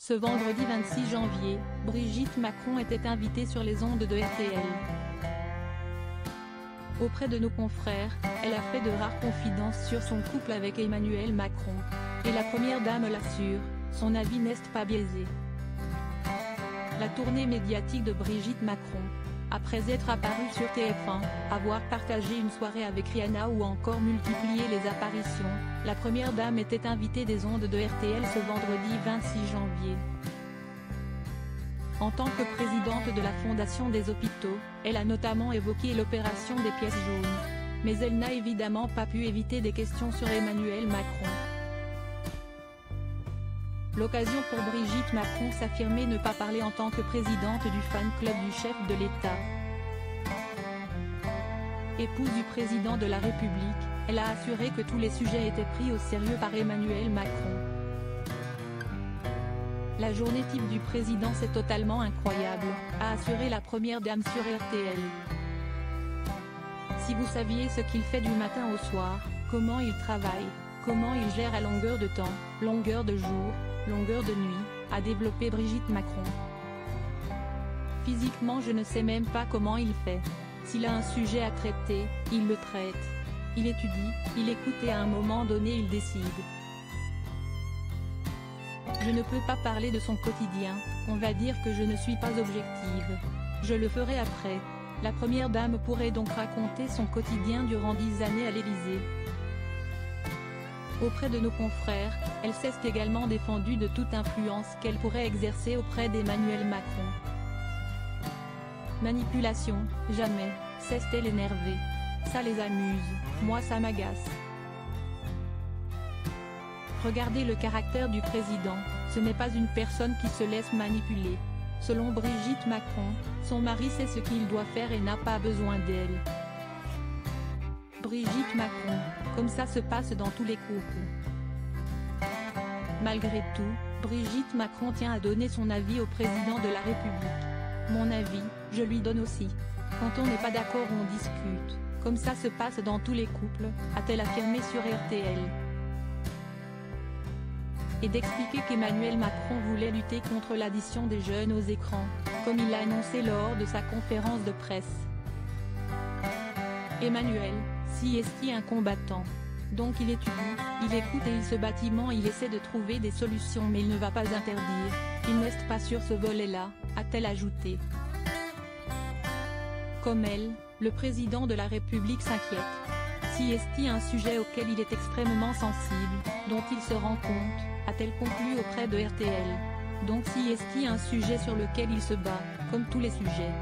Ce vendredi 26 janvier, Brigitte Macron était invitée sur les ondes de RTL. Auprès de nos confrères, elle a fait de rares confidences sur son couple avec Emmanuel Macron. Et la première dame l'assure, son avis n'est pas biaisé. La tournée médiatique de Brigitte Macron, après être apparue sur TF1, avoir partagé une soirée avec Rihanna ou encore multiplié les apparitions, la première dame était invitée des ondes de RTL ce vendredi 26 janvier. En tant que présidente de la Fondation des hôpitaux, elle a notamment évoqué l'opération des pièces jaunes. Mais elle n'a évidemment pas pu éviter des questions sur Emmanuel Macron. L'occasion pour Brigitte Macron s'affirmer ne pas parler en tant que présidente du fan club du chef de l'État. Épouse du président de la République, elle a assuré que tous les sujets étaient pris au sérieux par Emmanuel Macron. La journée type du président c'est totalement incroyable, a assuré la première dame sur RTL. Si vous saviez ce qu'il fait du matin au soir, comment il travaille, comment il gère à longueur de temps, longueur de jour, longueur de nuit, a développé Brigitte Macron. Physiquement je ne sais même pas comment il fait. S'il a un sujet à traiter, il le traite. Il étudie, il écoute et à un moment donné il décide. Je ne peux pas parler de son quotidien, on va dire que je ne suis pas objective. Je le ferai après. La première dame pourrait donc raconter son quotidien durant 10 années à l'Élysée. Auprès de nos confrères, elle s'est également défendue de toute influence qu'elle pourrait exercer auprès d'Emmanuel Macron. Manipulation, jamais, cesse-t-elle énervée. Ça les amuse, moi ça m'agace. Regardez le caractère du président, ce n'est pas une personne qui se laisse manipuler. Selon Brigitte Macron, son mari sait ce qu'il doit faire et n'a pas besoin d'elle. Brigitte Macron, comme ça se passe dans tous les couples. Malgré tout, Brigitte Macron tient à donner son avis au président de la République. Mon avis, je lui donne aussi. Quand on n'est pas d'accord on discute, comme ça se passe dans tous les couples, a-t-elle affirmé sur RTL. Et d'expliquer qu'Emmanuel Macron voulait lutter contre l'addiction des jeunes aux écrans, comme il l'a annoncé lors de sa conférence de presse. Emmanuel, si est-il un combattant. Donc il étudie, il écoute et il se bâtiment il essaie de trouver des solutions mais il ne va pas interdire, il n'est pas sur ce volet-là, a-t-elle ajouté. Comme elle, le président de la République s'inquiète. Si est-il un sujet auquel il est extrêmement sensible, dont il se rend compte, a-t-elle conclu auprès de RTL. Donc si est-il un sujet sur lequel il se bat, comme tous les sujets.